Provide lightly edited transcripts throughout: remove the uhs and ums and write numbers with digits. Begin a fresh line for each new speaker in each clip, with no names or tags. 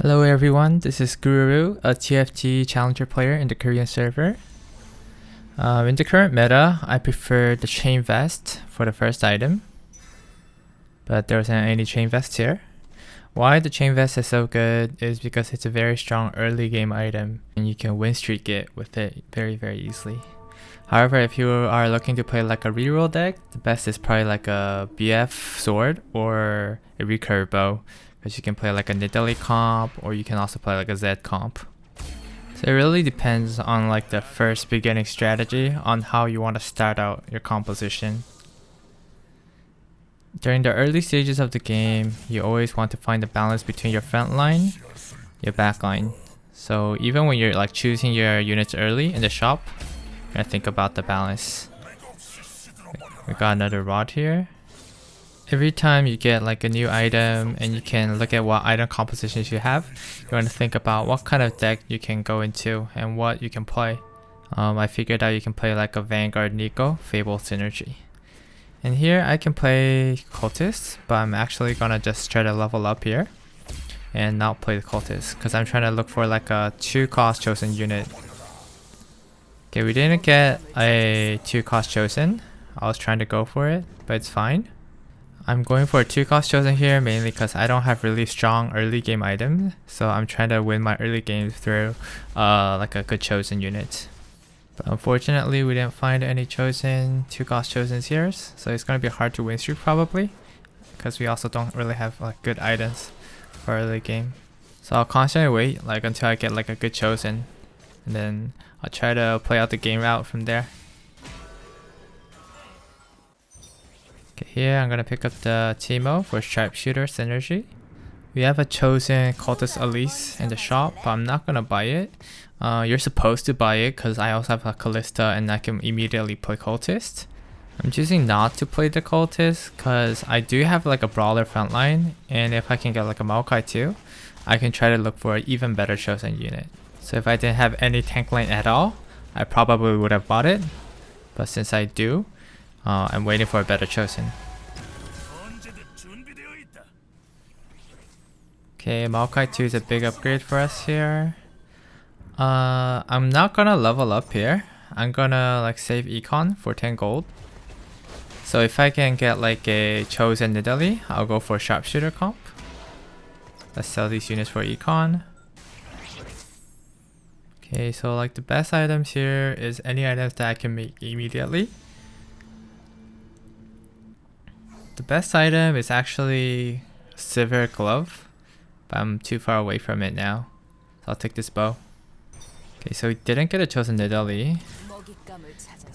Hello everyone, this is Guru, a TFT Challenger player in the Korean server. In the current meta, I prefer the Chain Vest for the first item, but there isn't any Chain Vest here. Why the Chain Vest is so good is because it's a very strong early game item and you can win streak it with it very easily. However, if you are looking to play like a reroll deck, the best is probably like a BF sword or a recurve bow. Because you can play like a Nidalee comp, or you can also play like a Z comp. So it really depends on like the first beginning strategy on how you want to start out your composition. During the early stages of the game, you always want to find the balance between your front line, your back line. So even when you're like choosing your units early in the shop, you gotta think about the balance. We got another rod here. Every time you get like a new item and you can look at what item compositions you have, you want to think about what kind of deck you can go into and what you can play. I figured out you can play like a Vanguard Nico Fabled synergy. And here I can play Cultist, but I'm actually gonna just try to level up here and not play the Cultist because I'm trying to look for like a 2-cost chosen unit. Okay, we didn't get a 2-cost chosen. I was trying to go for it, but it's fine. I'm going for a 2-cost chosen here mainly because I don't have really strong early game items, so I'm trying to win my early games through like a good chosen unit. But unfortunately we didn't find any chosen 2-cost chosens here, so it's going to be hard to win streak probably because we also don't really have like good items for early game. So I'll constantly wait like until I get like a good chosen, and then I'll try to play out the game route from there. Here I'm gonna pick up the Teemo for Sharpshooter synergy. We have a chosen Cultist Elise in the shop, but I'm not gonna buy it. You're supposed to buy it because I also have a Callista and I can immediately play Cultist. I'm choosing not to play the Cultist because I do have like a Brawler frontline, and if I can get like a Maokai too, I can try to look for an even better chosen unit. So if I didn't have any tank lane at all, I probably would have bought it, but since I do, I'm waiting for a better chosen. Okay, Maokai 2 is a big upgrade for us here. I'm not gonna level up here. I'm gonna like save econ for 10 gold. So if I can get like a chosen Nidalee, I'll go for Sharpshooter comp. Let's sell these units for econ. Okay, so like the best items here is any items that I can make immediately. The best item is actually Silver Glove, but I'm too far away from it now, so I'll take this bow. Okay, so we didn't get a chosen Nidalee.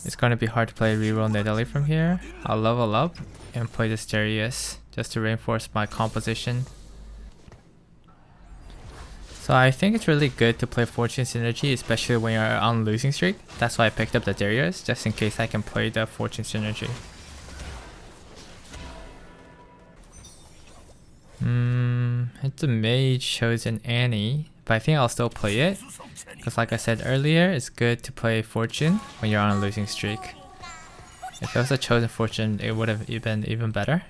It's gonna be hard to play reroll Nidalee from here. I'll level up and play this Darius just to reinforce my composition. So I think it's really good to play Fortune Synergy, especially when you're on losing streak. That's why I picked up the Darius, just in case I can play the Fortune Synergy. It's a Mage chosen Annie, but I think I'll still play it because like I said earlier, it's good to play Fortune when you're on a losing streak. If it was a chosen Fortune, it would have been even better.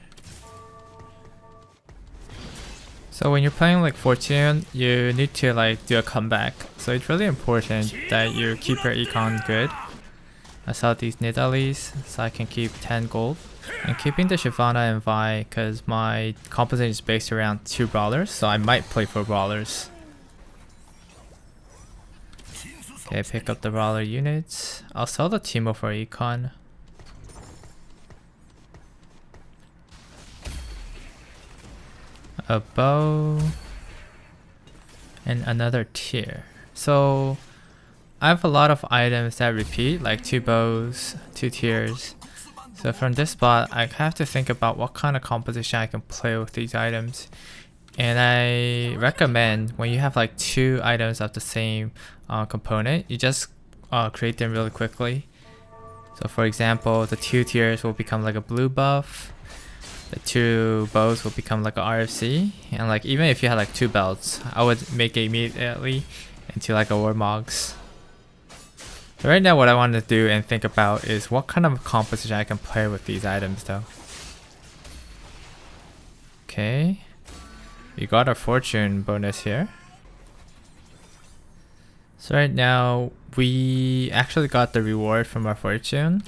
So when you're playing like Fortune, you need to like do a comeback, so it's really important that you keep your econ good. I sell these Nidalees so I can keep 10 gold. And keeping the Syphoner and Vi because my composition is based around 2 Brawlers, so I might play for Brawlers. Okay, pick up the Brawler units. I'll sell the Teemo for econ. A bow. And another tier. So I have a lot of items that repeat, like 2 bows, 2 tiers. So from this spot, I have to think about what kind of composition I can play with these items. And I recommend when you have like 2 items of the same component, you just create them really quickly. So for example, the 2 tiers will become like a blue buff. The 2 bows will become like a RFC. And like even if you had like 2 belts, I would make it immediately into like a Warmogs. So right now what I want to do and think about is what kind of composition I can play with these items though. Okay, we got a fortune bonus here. So right now we actually got the reward from our fortune,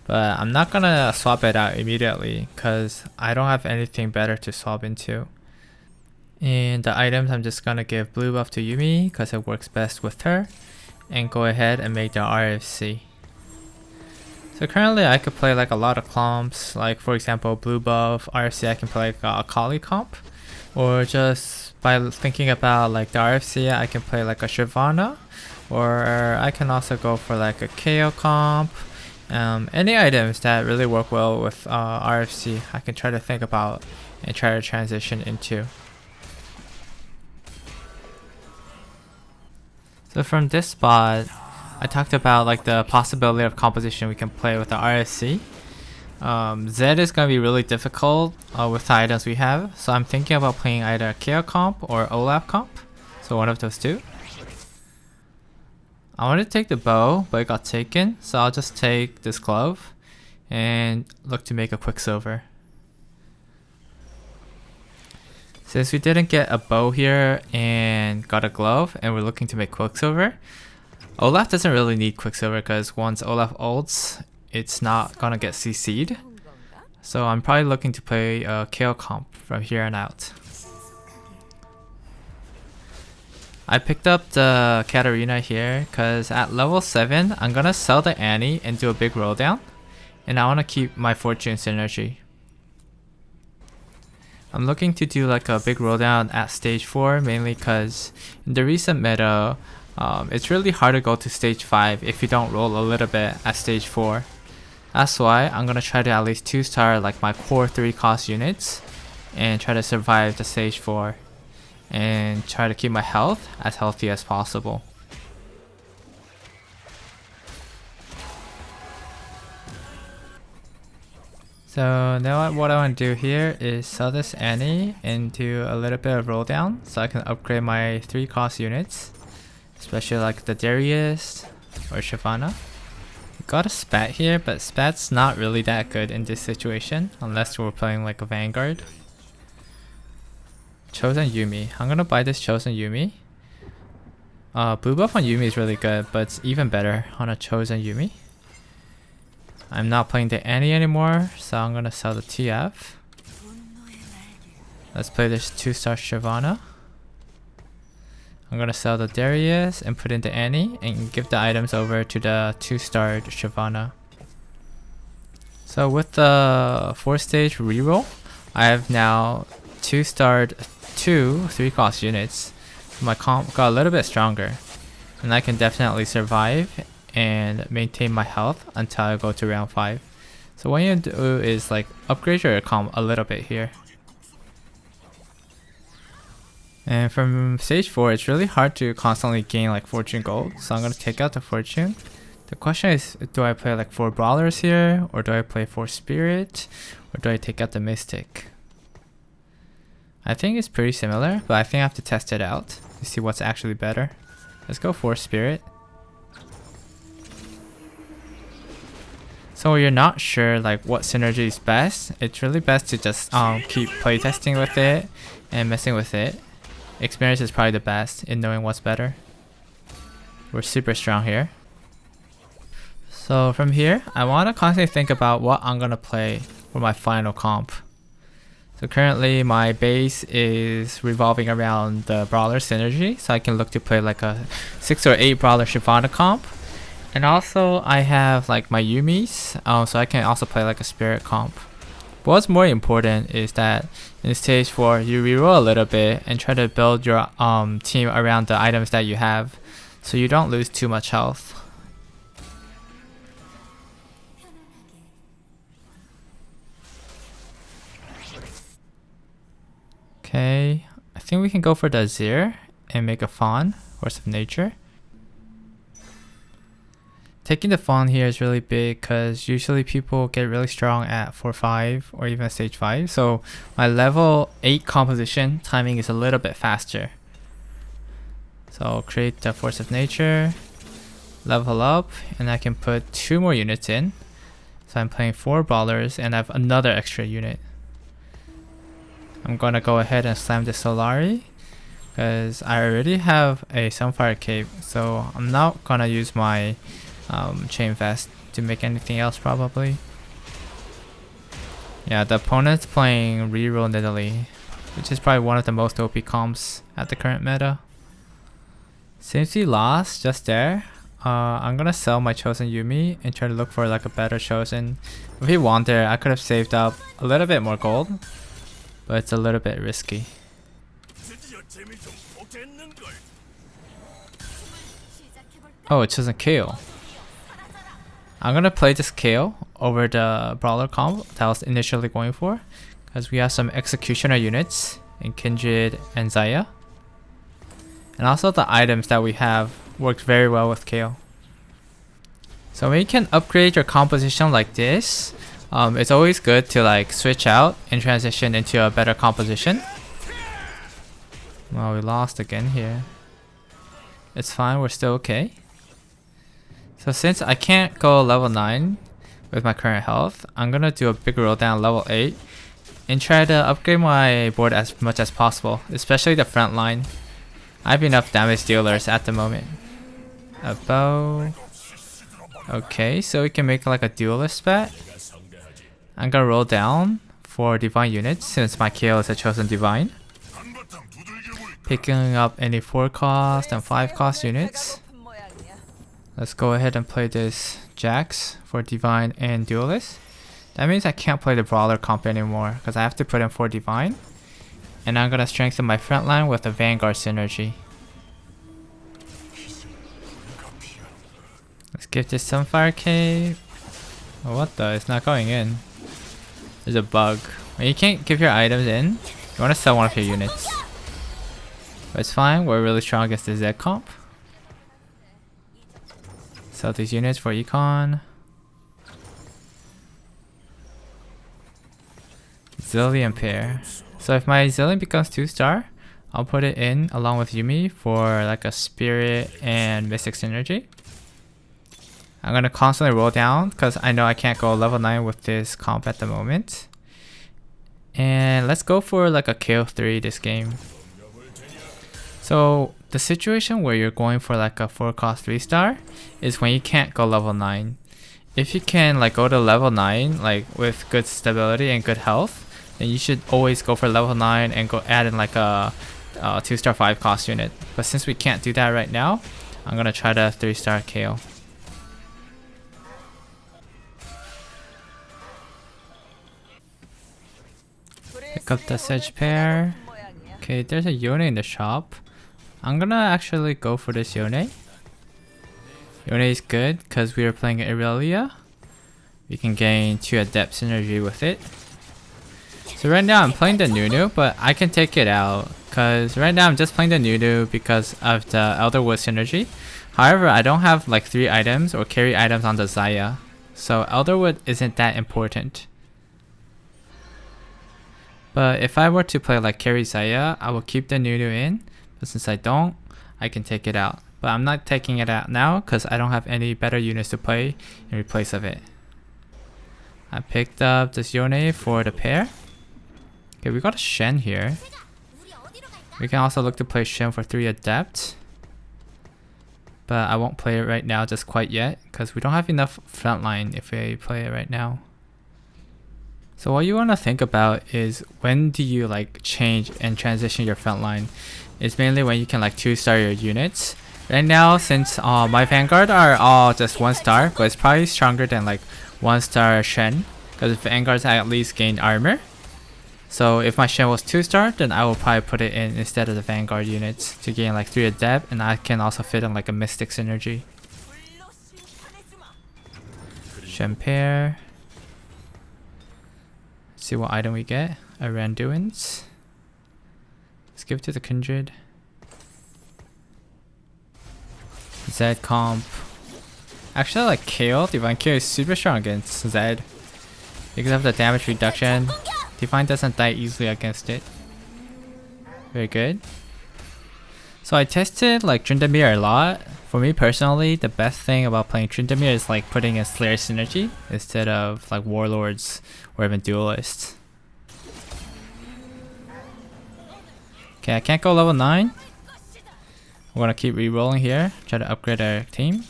but I'm not gonna swap it out immediately because I don't have anything better to swap into. And the items, I'm just gonna give blue buff to Yuumi because it works best with her, and go ahead and make the RFC. So currently I could play like a lot of comps, like for example blue buff, RFC I can play like a KAYLE comp, or just by thinking about like the RFC I can play like a Shyvana, or I can also go for like a KAYLE comp. Any items that really work well with RFC I can try to think about and try to transition into. So from this spot, I talked about like the possibility of composition we can play with the RSC. Zed is going to be really difficult with the items we have, so I'm thinking about playing either a KAYLE comp or Olaf comp, so one of those two. I wanted to take the bow, but it got taken, so I'll just take this glove and look to make a Quicksilver. Since we didn't get a bow here and got a glove and we're looking to make Quicksilver, Olaf doesn't really need Quicksilver because once Olaf ults, it's not gonna get CC'd. So I'm probably looking to play a KAYLE comp from here on out. I picked up the Katarina here because at level 7, I'm gonna sell the Annie and do a big roll down. And I want to keep my fortune synergy. I'm looking to do like a big roll down at stage 4 mainly because in the recent meta, it's really hard to go to stage 5 if you don't roll a little bit at stage 4. That's why I'm gonna try to at least 2-star like my core 3 cost units and try to survive the stage 4 and try to keep my health as healthy as possible. So now what I want to do here is sell this Annie and do a little bit of roll down so I can upgrade my 3 cost units, especially like the Duelist or Shyvana. Got a Spat here, but Spat's not really that good in this situation unless we're playing like a Vanguard. Chosen Yuumi. I'm gonna buy this Chosen Yuumi. Blue buff on Yuumi is really good, but it's even better on a Chosen Yuumi. I'm not playing the Annie anymore, so I'm gonna sell the TF. Let's play this 2-star Shyvana. I'm gonna sell the Darius and put in the Annie and give the items over to the 2-star Shyvana. So with the 4-stage reroll, I have now 2-starred 2 3-cost units. My comp got a little bit stronger, and I can definitely survive and maintain my health until I go to round 5. So what you do is like upgrade your comp a little bit here. And from stage 4, it's really hard to constantly gain like fortune gold, so I'm gonna take out the fortune. The question is, do I play like 4 brawlers here, or do I play 4 spirit, or do I take out the mystic? I think it's pretty similar, but I think I have to test it out to see what's actually better. Let's go 4 spirit. So you're not sure like what synergy is best, it's really best to just keep playtesting with it and messing with it. Experience is probably the best in knowing what's better. We're super strong here. So from here, I want to constantly think about what I'm going to play for my final comp. So currently my base is revolving around the Brawler synergy, so I can look to play like a 6 or 8 Brawler Shyvana comp. And also I have like my Yuumis, so I can also play like a spirit comp. But what's more important is that in stage 4 you reroll a little bit and try to build your team around the items that you have, so you don't lose too much health. Okay, I think we can go for the Azir and make a Fawn, Horse of Nature. Taking the Fawn here is really big because usually people get really strong at 4-5 or even stage 5. So my level 8 composition timing is a little bit faster. So I'll create the Force of Nature, level up, and I can put 2 more units in. So I'm playing 4 brawlers and I have another extra unit. I'm gonna go ahead and slam the Solari because I already have a Sunfire Cape, so I'm not gonna use my Chain Vest to make anything else probably. Yeah, the opponent's playing reroll Nidalee, which is probably one of the most OP comps at the current meta. Since he lost just there, I'm gonna sell my chosen Yuumi and try to look for like a better chosen. If he won there, I could have saved up a little bit more gold, but it's a little bit risky. Oh, it chosen KAYLE. I'm gonna play this KAYLE over the Brawler comp that I was initially going for, because we have some Executioner units in Kindred and Xayah. And also the items that we have worked very well with KAYLE. So when you can upgrade your composition like this, it's always good to like switch out and transition into a better composition. Well, we lost again here. It's fine, we're still okay. So since I can't go level 9 with my current health, I'm gonna do a big roll down level 8 and try to upgrade my board as much as possible, especially the front line. I have enough damage dealers at the moment. A bow. Okay, so we can make like a duelist bet. I'm gonna roll down for divine units since my KAYLE is a chosen divine. Picking up any 4 cost and 5 cost units. Let's go ahead and play this Jax for divine and duelist. That means I can't play the Brawler comp anymore because I have to put in 4 divine. And I'm gonna strengthen my front line with a Vanguard synergy. Let's give this Sunfire Cape. Oh, what the? It's not going in. There's a bug. When you can't give your items in, you want to sell one of your units. But it's fine, we're really strong against the Z comp. Sell these units for econ. Zillion pair. So if my Zillion becomes 2-star, I'll put it in along with Yuumi for like a Spirit and Mystic synergy. I'm gonna constantly roll down because I know I can't go level 9 with this comp at the moment. And let's go for like a KAYLE 3 this game. So the situation where you're going for like a 4 cost 3-star is when you can't go level 9. If you can like go to level 9 like with good stability and good health, then you should always go for level 9 and go add in like a 2-star 5 cost unit. But since we can't do that right now, I'm gonna try the 3-star KAYLE. Pick up the Sedge pair. Okay, there's a Yone in the shop. I'm gonna actually go for this Yone. Yone is good because we are playing Irelia. We can gain 2 Adept synergy with it. So right now I'm playing the Nunu, but I can take it out because right now I'm just playing the Nunu because of the Elderwood synergy. However, I don't have like 3 items or carry items on the Xayah, so Elderwood isn't that important. But if I were to play like carry Xayah, I will keep the Nunu in, but since I don't, I can take it out. But I'm not taking it out now because I don't have any better units to play in replace of it. I picked up this Yone for the pair. Okay, we got a Shen here. We can also look to play Shen for 3 Adept. But I won't play it right now just quite yet because we don't have enough frontline if we play it right now. So what you want to think about is when do you like change and transition your frontline. It's mainly when you can like 2-star your units. Right now, since my Vanguard are all just 1-star, but it's probably stronger than like 1-star Shen because Vanguards at least gain armor. So if my Shen was 2-star, then I will probably put it in instead of the Vanguard units to gain like 3 Adept, and I can also fit in like a Mystic synergy. Shen pair. See what item we get. A Randuin's. Let's give it to the Kindred. Zed comp. Actually, like KAYLE, Divine KAYLE is super strong against Zed because of the damage reduction. Divine doesn't die easily against it. Very good. So I tested like Tryndamere a lot. For me personally, the best thing about playing Tryndamere is like putting a Slayer synergy instead of like Warlords or even Duelists. Okay, I can't go level 9. We're gonna keep re-rolling here. Try to upgrade our team.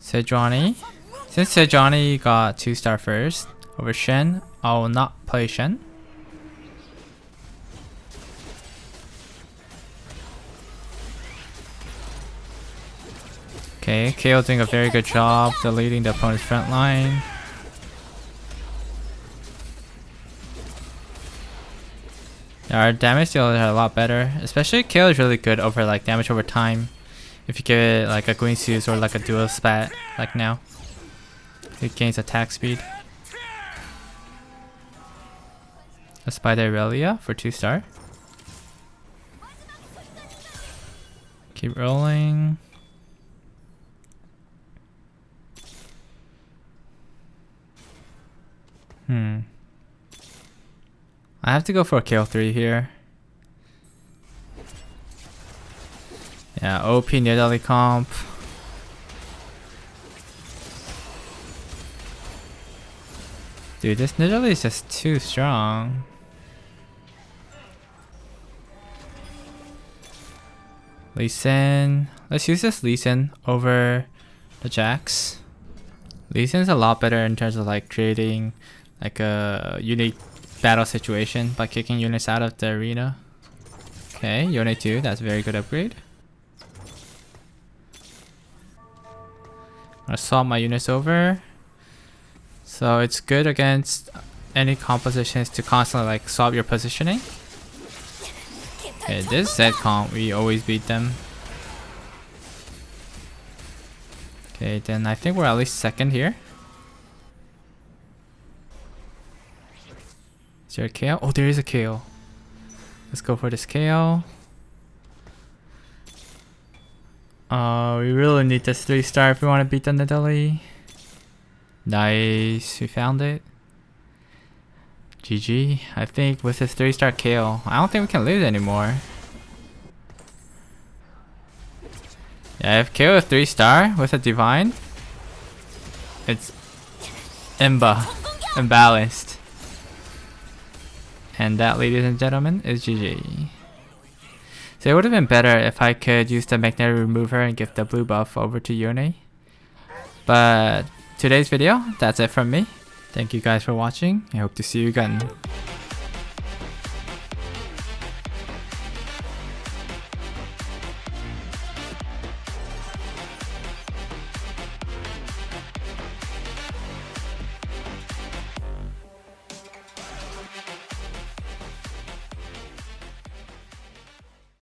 Sejuani. Since Sejuani got 2-star first over Shen, I will not play Shen. Okay, KAYLE doing a very good job deleting the opponent's front line. Our damage dealers are a lot better, especially KAYLE is really good over like damage over time. If you get like a Guinsoo's or like a Duelist spat like now, it gains attack speed. A Spider Aurelia for 2-star. Keep rolling. I have to go for a KAYLE 3 here. Yeah, OP Nidalee comp. Dude, this Nidalee is just too strong. Lee Sin. Let's use this Lee Sin over the Jax. Lee Sin's a lot better in terms of like creating like a unique battle situation by kicking units out of the arena. Okay, Yone 2, that's a very good upgrade. I'm gonna swap my units over. So it's good against any compositions to constantly like swap your positioning. Okay, this Z comp, we always beat them. Okay, then I think we're at least second here. Is there a KAYLE? Oh, there is a KAYLE. Let's go for this KAYLE. We really need this 3-star if we want to beat the Nidalee. Nice, we found it. GG. I think with this 3-star KAYLE, I don't think we can lose anymore. Yeah, if KAYLE is 3-star with a Divine, it's imbalanced. And that, ladies and gentlemen, is GG. So it would have been better if I could use the magnetic remover and give the blue buff over to Yone. But today's video, that's it from me. Thank you guys for watching. I hope to see you again.